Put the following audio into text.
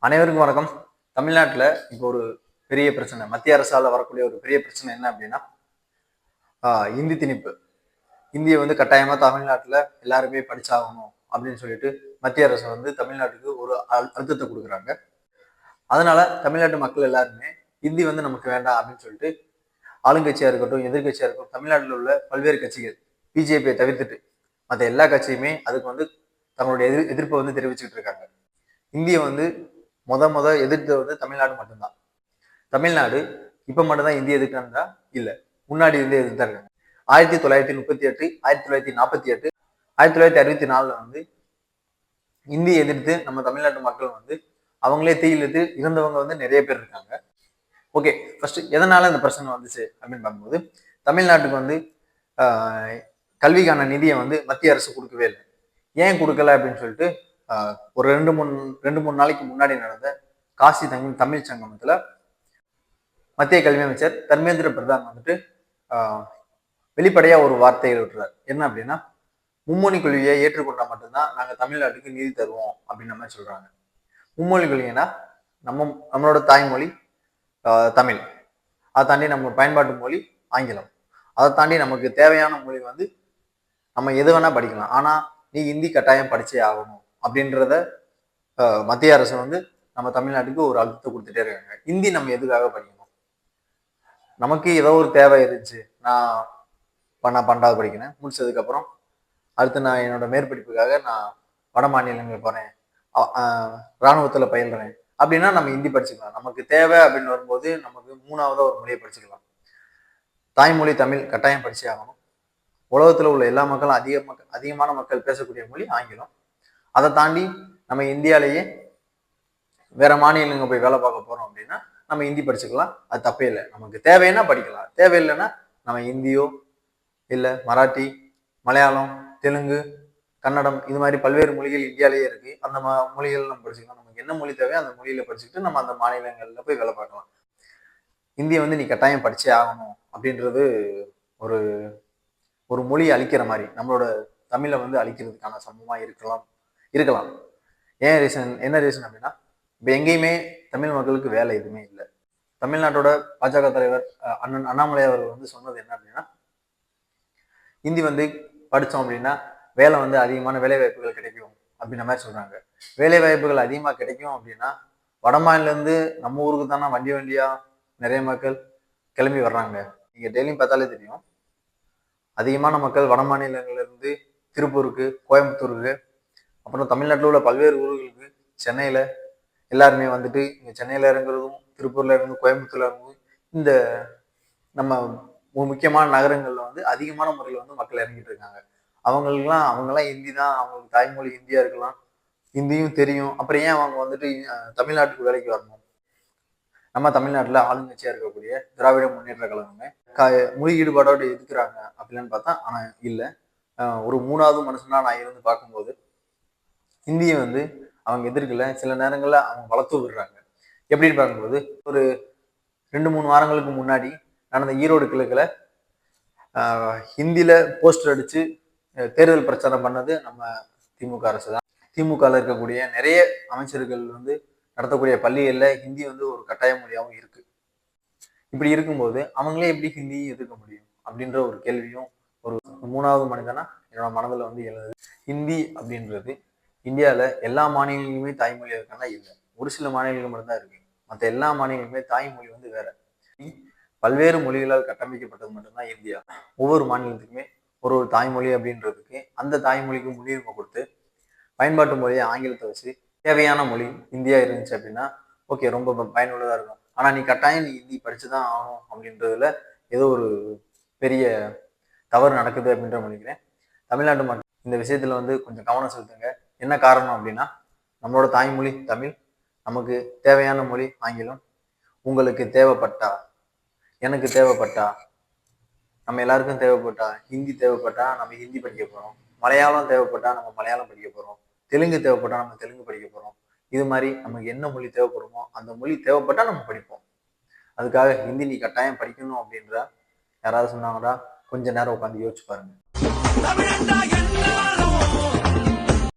அனைவருக்கும் வணக்கம். தமிழ்நாட்டில் இப்போ ஒரு பெரிய பிரச்சனை, மத்திய அரசால் வரக்கூடிய ஒரு பெரிய பிரச்சனை என்ன அப்படின்னா இந்தி திணிப்பு. இந்தியை வந்து கட்டாயமா தமிழ்நாட்டில் எல்லாருமே படிச்சாகணும் அப்படின்னு சொல்லிட்டு மத்திய அரசு வந்து தமிழ்நாட்டுக்கு ஒரு அழுத்தத்தை கொடுக்குறாங்க. அதனால தமிழ்நாட்டு மக்கள் எல்லாருமே இந்தி வந்து நமக்கு வேண்டாம் அப்படின்னு சொல்லிட்டு ஆளுங்கட்சியா இருக்கட்டும், எதிர்கட்சியா இருக்கட்டும், தமிழ்நாட்டில் உள்ள பல்வேறு கட்சிகள் பிஜேபியை தவிர்த்துட்டு மற்ற எல்லா கட்சியுமே அதுக்கு வந்து தங்களுடைய எதிர்ப்பை வந்து தெரிவிச்சுட்டு இருக்காங்க. இந்தியை வந்து முத எதிர்த்து வந்து தமிழ்நாடு மட்டும்தான். தமிழ்நாடு இப்ப மட்டும்தான் இந்திய எதிர்க்கிறதா இல்ல, முன்னாடி இருந்து எதிர்த்தா இருக்காங்க. 1938, 1948, 1964 வந்து இந்தியை எதிர்த்து நம்ம தமிழ்நாட்டு மக்கள் வந்து அவங்களே தீயிலிட்டு இருந்தவங்க வந்து நிறைய பேர் இருக்காங்க. ஓகே, ஃபர்ஸ்ட் எதனால இந்த பிரச்சனை வந்துச்சு அப்படின்னு பார்க்கும்போது, தமிழ்நாட்டுக்கு வந்து கல்விக்கான நிதியை வந்து மத்திய அரசு கொடுக்கவே இல்லை. ஏன் கொடுக்கல அப்படின்னு சொல்லிட்டு ஒரு ரெண்டு மூணு நாளைக்கு முன்னாடி நடந்த காசி தமிழ் சங்கமத்துல மத்திய கல்வி அமைச்சர் தர்மேந்திர பிரதான் வந்துட்டு வெளிப்படையா ஒரு வார்த்தையை விட்டுறாரு. என்ன அப்படின்னா, மும்மொழி கொள்கையை ஏற்றுக்கொண்டா மட்டும்தான் நாங்க தமிழ்நாட்டுக்கு நிதி தருவோம் அப்படின்னு மாதிரி சொல்றாங்க. மும்மொழி கொள்கைன்னா நம்மளோட தாய்மொழி தமிழ், அதை தாண்டி நம்ம பயன்பாட்டு மொழி ஆங்கிலம், அதை தாண்டி நமக்கு தேவையான மொழி வந்து நம்ம எது வேணா படிக்கலாம், ஆனா நீ ஹிந்தி கட்டாயம் படிச்சே ஆகணும் அப்படின்றத மத்திய அரசு வந்து நம்ம தமிழ்நாட்டுக்கு ஒரு அழுத்தத்தை கொடுத்துட்டே இருக்காங்க. ஹிந்தி நம்ம எதுக்காக படிக்கணும்? நமக்கு ஏதோ ஒரு தேவை இருந்துச்சு, நான் 12வது படிக்கிறேன், முடிச்சதுக்கு அப்புறம் அடுத்து நான் என்னோட மேற்படிப்புக்காக நான் வட மாநிலங்கள் போறேன், இராணுவத்துல பயில்றேன் அப்படின்னா நம்ம ஹிந்தி படிச்சுக்கலாம். நமக்கு தேவை அப்படின்னு வரும்போது நமக்கு 3ஆவதா ஒரு மொழியை படிச்சுக்கலாம். தாய்மொழி தமிழ் கட்டாயம் படிச்சே ஆகணும். உலகத்துல உள்ள எல்லா மக்களும் அதிகமான மக்கள் பேசக்கூடிய மொழி ஆங்கிலம். அதை தாண்டி நம்ம இந்தியாலேயே வேற மாநிலங்க போய் வேலை பார்க்க போறோம் அப்படின்னா நம்ம ஹிந்தி படிச்சுக்கலாம், அது தப்பே இல்லை. நமக்கு தேவைன்னா படிக்கலாம், தேவையில்லைன்னா நம்ம ஹிந்தியோ இல்லை மராட்டி, மலையாளம், தெலுங்கு, கன்னடம், இது மாதிரி பல்வேறு மொழிகள் இந்தியாலேயே இருக்கு. அந்த மொழிகள் நம்ம படிச்சுக்கலாம். நமக்கு என்ன மொழி தேவையோ அந்த மொழியில படிச்சுக்கிட்டு நம்ம அந்த மாநிலங்கள்ல போய் வேலை பார்க்கலாம். இந்தியை வந்து நீ கட்டாயம் படிச்சே ஆகணும் அப்படின்றது ஒரு ஒரு மொழி அழிக்கிற மாதிரி, நம்மளோட தமிழை வந்து அழிக்கிறதுக்கான சமமா இருக்கலாம். என்ன ரீசன் அப்படின்னா, இப்போ எங்கேயுமே தமிழ் மக்களுக்கு வேலை எதுவுமே இல்லை. தமிழ்நாட்டோட பாஜக தலைவர் அண்ணன் அண்ணாமலை அவர்கள் வந்து சொன்னது என்ன அப்படின்னா, ஹிந்தி வந்து படித்தோம் அப்படின்னா வேலை வந்து அதிகமான வேலை வாய்ப்புகள் கிடைக்கும் அப்படின்ற மாதிரி சொல்றாங்க. வேலை வாய்ப்புகள் அதிகமாக கிடைக்கும் அப்படின்னா வட மாநிலேருந்து நம்ம ஊருக்கு தானே வண்டியா நிறைய மக்கள் கிளம்பி வர்றாங்க. நீங்க டெய்லியும் பார்த்தாலே தெரியும், அதிகமான மக்கள் வட மாநிலங்கள்ல இருந்து திருப்பூருக்கு, கோயம்புத்தூருக்கு, அப்புறம் தமிழ்நாட்டில் உள்ள பல்வேறு ஊர்களுக்கு, சென்னையில எல்லாருமே வந்துட்டு இங்க சென்னையில இறங்குறதும், திருப்பூர்ல இருந்து கோயம்புத்தூர்ல இருந்து இந்த நம்ம முக்கியமான நகரங்கள்ல வந்து அதிகமான முறையில் வந்து மக்கள் இறங்கிட்டு இருக்காங்க. அவங்கெல்லாம் ஹிந்தி தான், அவங்களுக்கு தாய்மொழி ஹிந்தியா இருக்கலாம், ஹிந்தியும் தெரியும், அப்புறம் ஏன் அவங்க வந்துட்டு தமிழ்நாட்டுக்கு வேலைக்கு வரணும்? நம்ம தமிழ்நாட்டுல ஆளுங்கட்சியா இருக்கக்கூடிய திராவிட முன்னேற்ற கழகமே மொழி ஈடுபாடோடு எதுக்குறாங்க அப்படின்னு பார்த்தா ஆனா இல்லை. ஒரு 3வது மனுஷனா நான் இருந்து பார்க்கும்போது ஹிந்தியை வந்து அவங்க எதிர்க்கல, சில நேரங்கள்ல அவங்க வளர்த்து விடுறாங்க. எப்படின்னு பார்க்கும்போது ஒரு 2-3 வாரங்களுக்கு முன்னாடி நடந்த ஈரோடு கிழக்குல ஹிந்தியில போஸ்டர் அடிச்சு தேர்தல் பிரச்சாரம் பண்ணது நம்ம திமுக அரசு தான். திமுகவில் இருக்கக்கூடிய நிறைய அமைச்சர்கள் வந்து நடத்தக்கூடிய பள்ளிகள்ல ஹிந்தி வந்து ஒரு கட்டாய மொழியாகவும் இருக்கு. இப்படி இருக்கும்போது அவங்களே எப்படி ஹிந்தியை எதிர்க்க முடியும் அப்படின்ற ஒரு கேள்வியும் ஒரு 3வது மனிதனா என்னோட மனதில் வந்து எழுது. ஹிந்தி அப்படின்றது இந்தியாவில் எல்லா மாநிலங்களுமே தாய்மொழியாக இருக்கான்னா இல்லை, ஒரு சில மாநிலங்கள் மட்டும்தான் இருக்கு. மற்ற எல்லா மாநிலங்களுமே தாய்மொழி வந்து வேற. பல்வேறு மொழிகளால் கட்டமைக்கப்பட்டது மட்டும்தான் இந்தியா. ஒவ்வொரு மாநிலத்துக்குமே ஒரு தாய்மொழி அப்படின்றதுக்கு அந்த தாய்மொழிக்கு முன்னுரிமை கொடுத்து பயன்பாட்டு மொழியை ஆங்கிலத்தை வச்சு தேவையான மொழி இந்தியா இருந்துச்சு அப்படின்னா ஓகே, ரொம்ப பயனுள்ளதா இருக்கும். ஆனா நீ கட்டாயம் நீ ஹிந்தி படிச்சுதான் ஆகணும் அப்படின்றதுல ஏதோ ஒரு பெரிய தவறு நடக்குது அப்படின்ற நினைக்கிறேன். தமிழ்நாட்டு மக்கள் இந்த விஷயத்துல வந்து கொஞ்சம் கவனம் செலுத்துங்க. என்ன காரணம் அப்படின்னா, நம்மளோட தாய்மொழி தமிழ், நமக்கு தேவையான மொழி ஆங்கிலம். உங்களுக்கு தேவைப்பட்டா, எனக்கு தேவைப்பட்டா, நம்ம எல்லாருக்கும் தேவைப்பட்டா, ஹிந்தி தேவைப்பட்டா நம்ம ஹிந்தி படிக்க போறோம், மலையாளம் தேவைப்பட்டா நம்ம மலையாளம் படிக்க போறோம், தெலுங்கு தேவைப்பட்டா நம்ம தெலுங்கு படிக்க போறோம். இது மாதிரி நமக்கு என்ன மொழி தேவைப்படுமோ அந்த மொழி தேவைப்பட்டா நம்ம படிப்போம். அதுக்காக ஹிந்தி நீ கட்டாயம் படிக்கணும் அப்படின்ற யாராவது சொன்னாங்கன்னா கொஞ்ச நேரம் உட்காந்து யோசிச்சு பாருங்க.